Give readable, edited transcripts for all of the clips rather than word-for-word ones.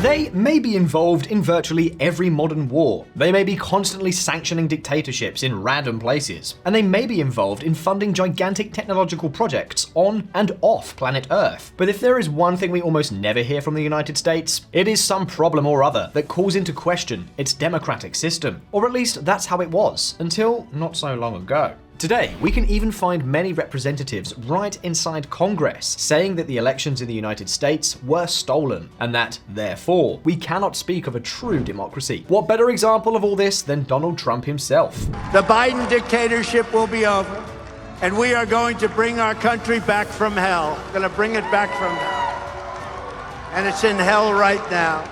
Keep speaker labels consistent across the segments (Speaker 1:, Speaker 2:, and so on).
Speaker 1: They may be involved in virtually every modern war. They may be constantly sanctioning dictatorships in random places. And they may be involved in funding gigantic technological projects on and off planet Earth. But if there is one thing we almost never hear from the United States, it is some problem or other that calls into question its democratic system. Or at least that's how it was, until not so long ago. Today, we can even find many representatives right inside Congress saying that the elections in the United States were stolen, and that, therefore, we cannot speak of a true democracy. What better example of all this than Donald Trump himself?
Speaker 2: The Biden dictatorship will be over, and we are going to bring our country back from hell. We're going to bring it back from hell. And it's in hell right now.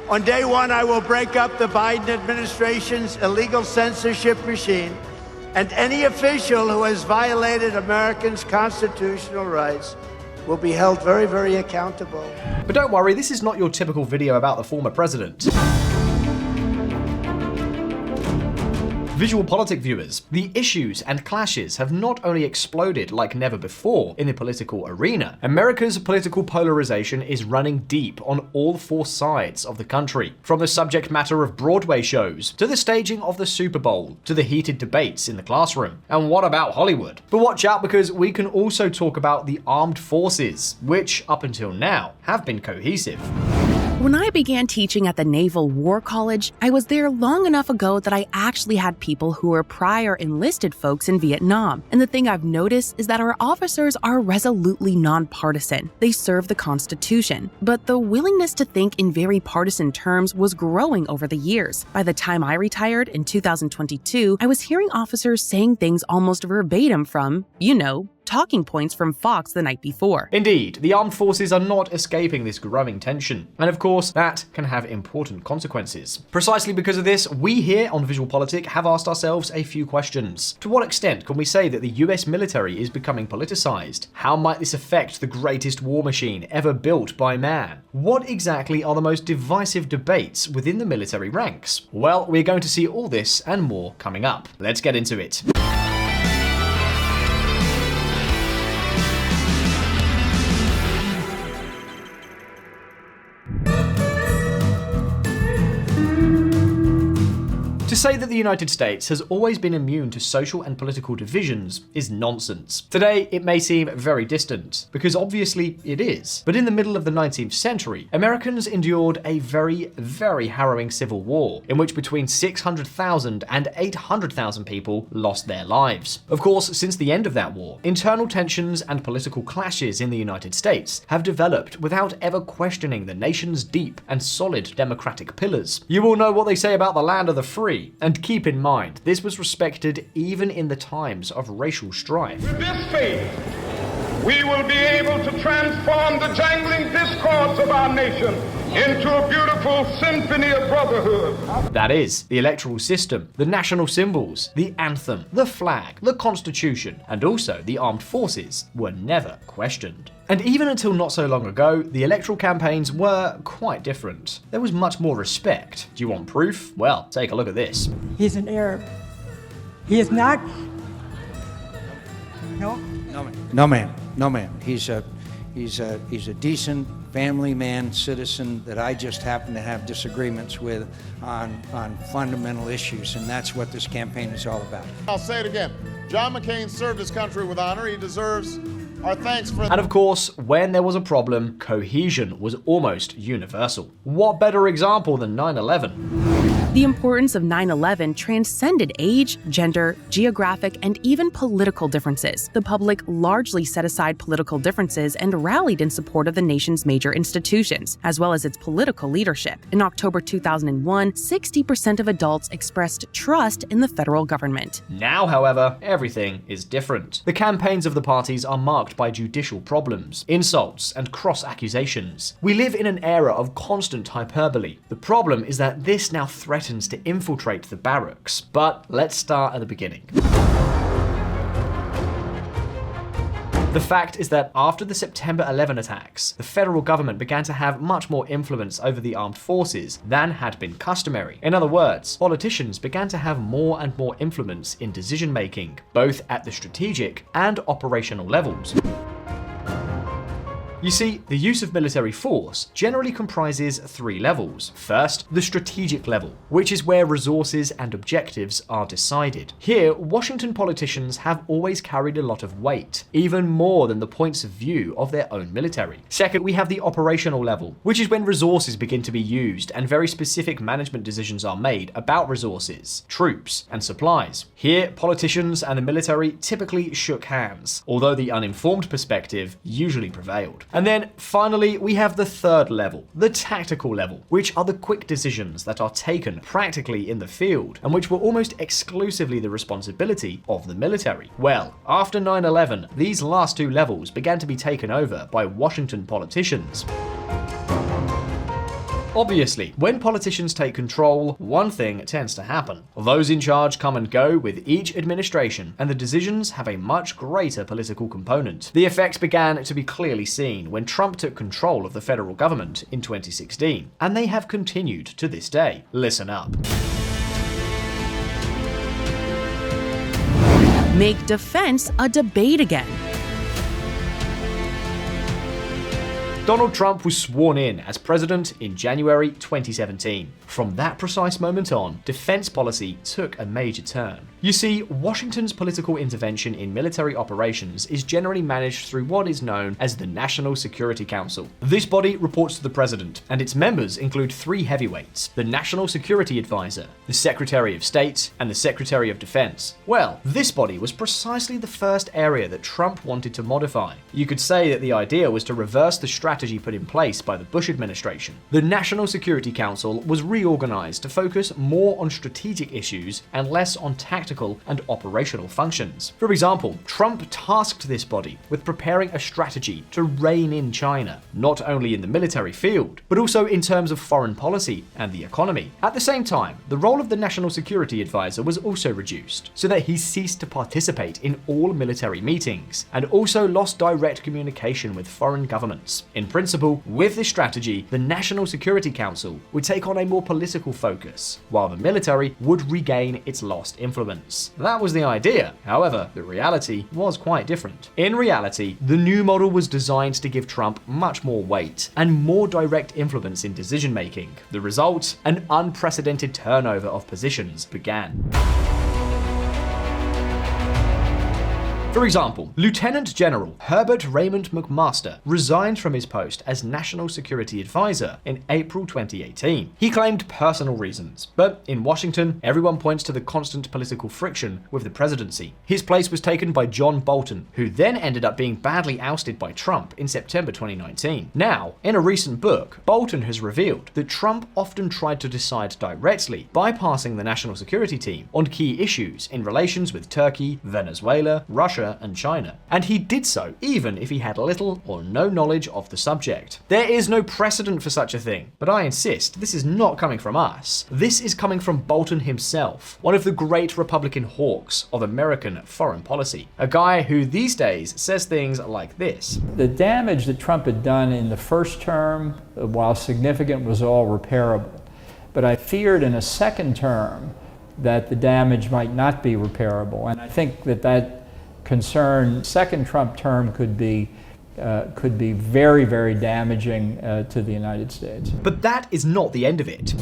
Speaker 2: On day one, I will break up the Biden administration's illegal censorship machine, and any official who has violated Americans' constitutional rights will be held very, very accountable.
Speaker 1: But don't worry, this is not your typical video about the former president. VisualPolitik viewers, the issues and clashes have not only exploded like never before in the political arena, America's political polarization is running deep on all four sides of the country. From the subject matter of Broadway shows, to the staging of the Super Bowl, to the heated debates in the classroom. And what about Hollywood? But watch out, because we can also talk about the armed forces, which up until now have been cohesive.
Speaker 3: When I began teaching at the Naval War College, I was there long enough ago that I actually had people who were prior enlisted folks in Vietnam. And the thing I've noticed is that our officers are resolutely nonpartisan. They serve the Constitution. But the willingness to think in very partisan terms was growing over the years. By the time I retired in 2022, I was hearing officers saying things almost verbatim from, talking points from Fox the night before.
Speaker 1: Indeed, the armed forces are not escaping this growing tension. And of course, that can have important consequences. Precisely because of this, we here on VisualPolitik have asked ourselves a few questions. To what extent can we say that the US military is becoming politicized? How might this affect the greatest war machine ever built by man? What exactly are the most divisive debates within the military ranks? Well, we're going to see all this and more coming up. Let's get into it. To say that the United States has always been immune to social and political divisions is nonsense. Today, it may seem very distant, because obviously it is. But in the middle of the 19th century, Americans endured a very, very harrowing civil war, in which between 600,000 and 800,000 people lost their lives. Of course, since the end of that war, internal tensions and political clashes in the United States have developed without ever questioning the nation's deep and solid democratic pillars. You all know what they say about the land of the free. And keep in mind, this was respected even in the times of racial strife.
Speaker 4: With this faith, we will be able to transform the jangling discords of our nation into a beautiful symphony of brotherhood.
Speaker 1: That is, the electoral system, the national symbols, the anthem, the flag, the Constitution, and also the armed forces were never questioned. And even until not so long ago, the electoral campaigns were quite different. There was much more respect. Do you want proof? Well, take a look at this.
Speaker 5: He's an Arab. He is not. No?
Speaker 6: No, ma'am. He's a decent family man, citizen that I just happen to have disagreements with on fundamental issues, and that's what this campaign is all about.
Speaker 7: I'll say it again. John McCain served his country with honor. He deserves our thanks for...
Speaker 1: And of course, when there was a problem, cohesion was almost universal. What better example than 9/11?
Speaker 3: The importance of 9/11 transcended age, gender, geographic, and even political differences. The public largely set aside political differences and rallied in support of the nation's major institutions, as well as its political leadership. In October 2001, 60% of adults expressed trust in the federal government.
Speaker 1: Now, however, everything is different. The campaigns of the parties are marked by judicial problems, insults, and cross-accusations. We live in an era of constant hyperbole. The problem is that this now threatens to infiltrate the barracks. But let's start at the beginning. The fact is that after the September 11 attacks, the federal government began to have much more influence over the armed forces than had been customary. In other words, politicians began to have more and more influence in decision-making, both at the strategic and operational levels. You see, the use of military force generally comprises three levels. First, the strategic level, which is where resources and objectives are decided. Here, Washington politicians have always carried a lot of weight, even more than the points of view of their own military. Second, we have the operational level, which is when resources begin to be used and very specific management decisions are made about resources, troops, and supplies. Here, politicians and the military typically shook hands, although the uninformed perspective usually prevailed. And then, finally, we have the third level, the tactical level, which are the quick decisions that are taken practically in the field, and which were almost exclusively the responsibility of the military. Well, after 9/11, these last two levels began to be taken over by Washington politicians. Obviously, when politicians take control, one thing tends to happen. Those in charge come and go with each administration, and the decisions have a much greater political component. The effects began to be clearly seen when Trump took control of the federal government in 2016, and they have continued to this day. Listen up.
Speaker 3: Make defense a debate again.
Speaker 1: Donald Trump was sworn in as president in January 2017. From that precise moment on, defense policy took a major turn. You see, Washington's political intervention in military operations is generally managed through what is known as the National Security Council. This body reports to the president, and its members include three heavyweights: the National Security Advisor, the Secretary of State, and the Secretary of Defense. Well, this body was precisely the first area that Trump wanted to modify. You could say that the idea was to reverse the strategy put in place by the Bush administration. The National Security Council was reorganized to focus more on strategic issues and less on tactical and operational functions. For example, Trump tasked this body with preparing a strategy to rein in China, not only in the military field, but also in terms of foreign policy and the economy. At the same time, the role of the National Security Advisor was also reduced, so that he ceased to participate in all military meetings, and also lost direct communication with foreign governments. In principle, with this strategy, the National Security Council would take on a more political focus, while the military would regain its lost influence. That was the idea. However, the reality was quite different. In reality, the new model was designed to give Trump much more weight and more direct influence in decision-making. The result? An unprecedented turnover of positions began. For example, Lieutenant General Herbert Raymond McMaster resigned from his post as National Security Advisor in April 2018. He claimed personal reasons, but in Washington, everyone points to the constant political friction with the presidency. His place was taken by John Bolton, who then ended up being badly ousted by Trump in September 2019. Now, in a recent book, Bolton has revealed that Trump often tried to decide directly, bypassing the national security team on key issues in relations with Turkey, Venezuela, Russia, and China. And he did so even if he had little or no knowledge of the subject. There is no precedent for such a thing, but I insist, this is not coming from us. This is coming from Bolton himself, one of the great Republican hawks of American foreign policy. A guy who these days says things like this.
Speaker 8: The damage that Trump had done in the first term, while significant, was all repairable. But I feared in a second term that the damage might not be repairable. And I think that concern, second Trump term could be very, very damaging to the United States.
Speaker 1: But that is not the end of it.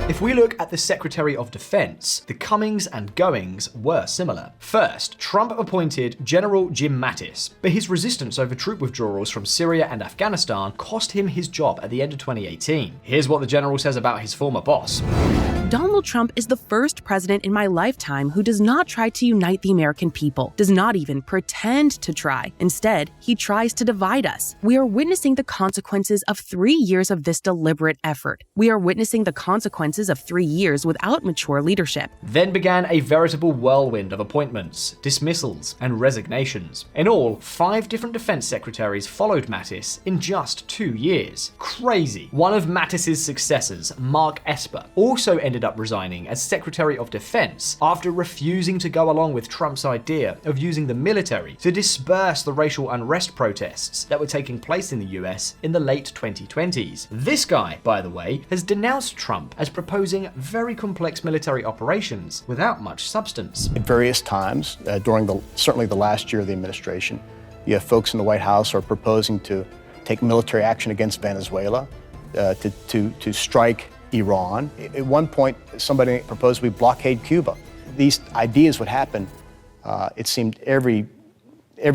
Speaker 1: If we look at the Secretary of Defense, the comings and goings were similar. First, Trump appointed General Jim Mattis, but his resistance over troop withdrawals from Syria and Afghanistan cost him his job at the end of 2018. Here's what the general says about his former boss.
Speaker 3: Donald Trump is the first president in my lifetime who does not try to unite the American people, does not even pretend to try. Instead, he tries to divide us. We are witnessing the consequences of 3 years of this deliberate effort. We are witnessing the consequences of 3 years without mature leadership.
Speaker 1: Then began a veritable whirlwind of appointments, dismissals, and resignations. In all, 5 different defense secretaries followed Mattis in just 2 years. Crazy. One of Mattis's successors, Mark Esper, also ended up resigning as Secretary of Defense after refusing to go along with Trump's idea of using the military to disperse the racial unrest protests that were taking place in the US in the late 2020s. This guy, by the way, has denounced Trump as proposing very complex military operations without much substance.
Speaker 9: At various times, during certainly the last year of the administration, you have folks in the White House who are proposing to take military action against Venezuela, to strike Iran. At one point, somebody proposed we blockade Cuba. These ideas would happen, it seemed every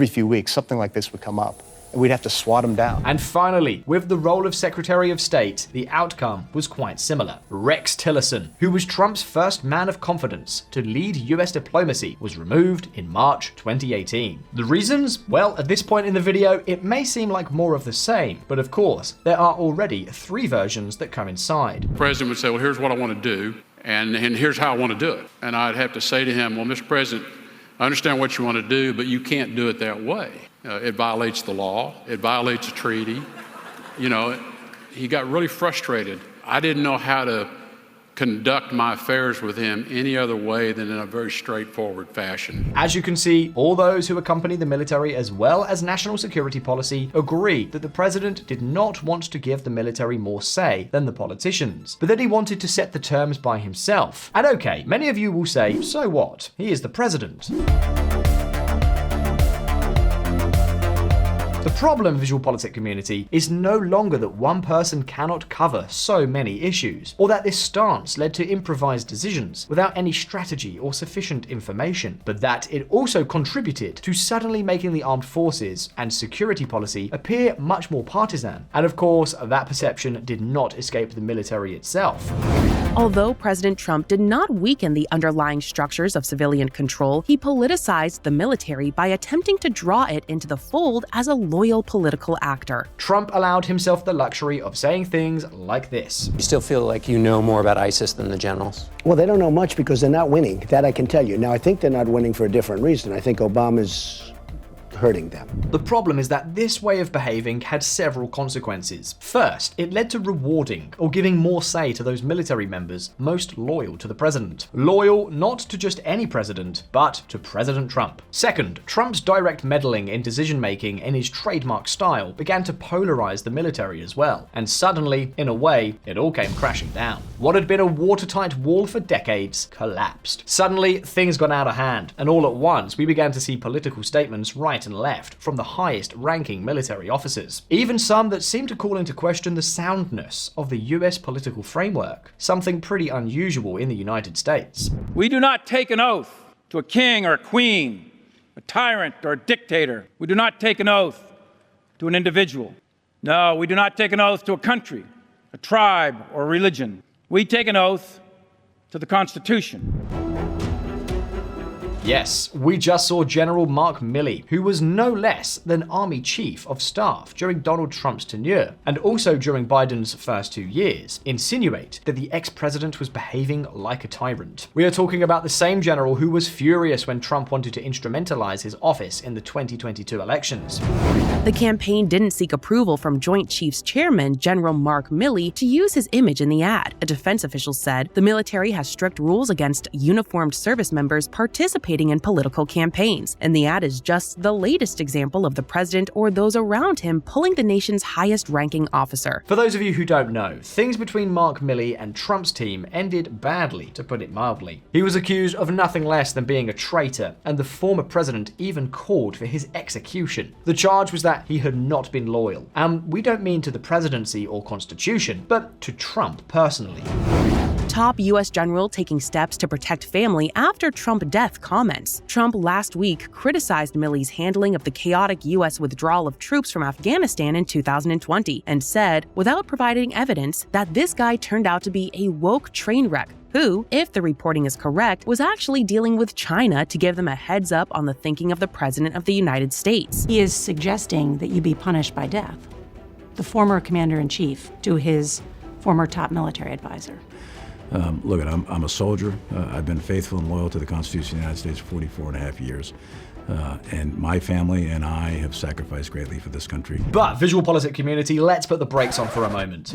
Speaker 9: few weeks, something like this would come up, and we'd have to swat them down.
Speaker 1: And finally, with the role of Secretary of State, the outcome was quite similar. Rex Tillerson, who was Trump's first man of confidence to lead US diplomacy, was removed in March 2018. The reasons? Well, at this point in the video, it may seem like more of the same, but of course, there are already 3 versions that coincide.
Speaker 10: The president would say, well, here's what I want to do, and here's how I want to do it. And I'd have to say to him, well, Mr. President, I understand what you want to do, but you can't do it that way. It violates the law. It violates a treaty. You know, he got really frustrated. I didn't know how to conduct my affairs with him any other way than in a very straightforward fashion.
Speaker 1: As you can see, all those who accompany the military as well as national security policy agree that the president did not want to give the military more say than the politicians, but that he wanted to set the terms by himself. And okay, many of you will say, so what? He is the president. The problem, VisualPolitik community, is no longer that one person cannot cover so many issues, or that this stance led to improvised decisions without any strategy or sufficient information, but that it also contributed to suddenly making the armed forces and security policy appear much more partisan. And of course, that perception did not escape the military itself.
Speaker 3: Although President Trump did not weaken the underlying structures of civilian control, he politicized the military by attempting to draw it into the fold as a loyal political actor.
Speaker 1: Trump allowed himself the luxury of saying things like this.
Speaker 11: You still feel like you know more about ISIS than the generals?
Speaker 12: Well, they don't know much because they're not winning. That I can tell you. Now, I think they're not winning for a different reason. I think Obama's hurting them.
Speaker 1: The problem is that this way of behaving had several consequences. First, it led to rewarding or giving more say to those military members most loyal to the president. Loyal not to just any president, but to President Trump. Second, Trump's direct meddling in decision-making in his trademark style began to polarize the military as well. And suddenly, in a way, it all came crashing down. What had been a watertight wall for decades collapsed. Suddenly, things got out of hand, and all at once, we began to see political statements right and left from the highest ranking military officers. Even some that seemed to call into question the soundness of the US political framework, something pretty unusual in the United States.
Speaker 13: We do not take an oath to a king or a queen, a tyrant or a dictator. We do not take an oath to an individual. No, we do not take an oath to a country, a tribe, or a religion. We take an oath to the Constitution.
Speaker 1: Yes, we just saw General Mark Milley, who was no less than Army Chief of Staff during Donald Trump's tenure, and also during Biden's first 2 years, insinuate that the ex-president was behaving like a tyrant. We are talking about the same general who was furious when Trump wanted to instrumentalize his office in the 2022 elections.
Speaker 3: The campaign didn't seek approval from Joint Chiefs Chairman General Mark Milley to use his image in the ad. A defense official said the military has strict rules against uniformed service members participating in political campaigns, and the ad is just the latest example of the president or those around him pulling the nation's highest-ranking officer.
Speaker 1: For those of you who don't know, things between Mark Milley and Trump's team ended badly, to put it mildly. He was accused of nothing less than being a traitor, and the former president even called for his execution. The charge was that he had not been loyal, and we don't mean to the presidency or constitution, but to Trump personally.
Speaker 3: Top U.S. general taking steps to protect family after Trump death comments. Trump last week criticized Milley's handling of the chaotic U.S. withdrawal of troops from Afghanistan in 2020 and said, without providing evidence, that this guy turned out to be a woke train wreck who, if the reporting is correct, was actually dealing with China to give them a heads up on the thinking of the President of the United States.
Speaker 14: He is suggesting that you be punished by death. The former commander-in-chief to his former top military advisor.
Speaker 15: Look, I'm a soldier. I've been faithful and loyal to the Constitution of the United States for 44 and a half years. And my family and I have sacrificed greatly for this country.
Speaker 1: But, VisualPolitik community, let's put the brakes on for a moment.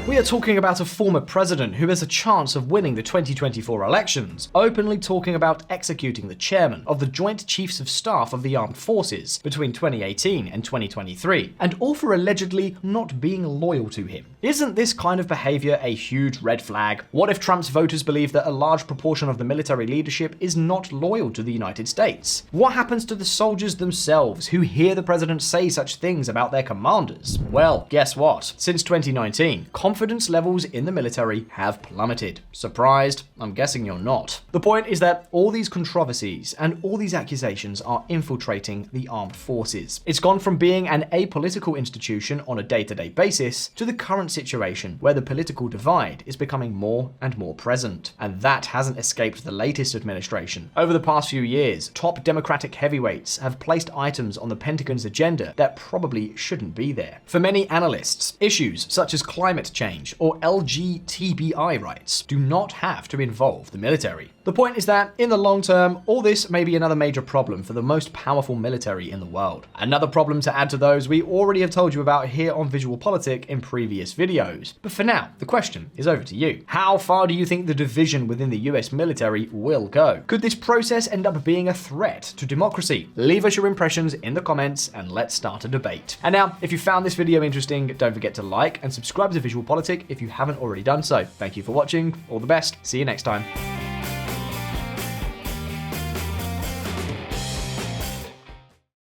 Speaker 1: We are talking about a former president who has a chance of winning the 2024 elections, openly talking about executing the chairman of the Joint Chiefs of Staff of the Armed Forces between 2018 and 2023, and all for allegedly not being loyal to him. Isn't this kind of behavior a huge red flag? What if Trump's voters believe that a large proportion of the military leadership is not loyal to the United States? What happens to the soldiers themselves who hear the president say such things about their commanders? Well, guess what? Since 2019, confidence levels in the military have plummeted. Surprised? I'm guessing you're not. The point is that all these controversies and all these accusations are infiltrating the armed forces. It's gone from being an apolitical institution on a day-to-day basis to the current situation where the political divide is becoming more and more present. And that hasn't escaped the latest administration. Over the past few years, top Democratic heavyweights have placed items on the Pentagon's agenda that probably shouldn't be there. For many analysts, issues such as climate change or LGBTI rights do not have to involve the military. The point is that, in the long term, all this may be another major problem for the most powerful military in the world. Another problem to add to those we already have told you about here on VisualPolitik in previous videos. But for now, the question is over to you. How far do you think the division within the US military will go? Could this process end up being a threat to democracy? Leave us your impressions in the comments and let's start a debate. And now, if you found this video interesting, don't forget to like and subscribe to VisualPolitik if you haven't already done so. Thank you for watching, all the best, see you next time.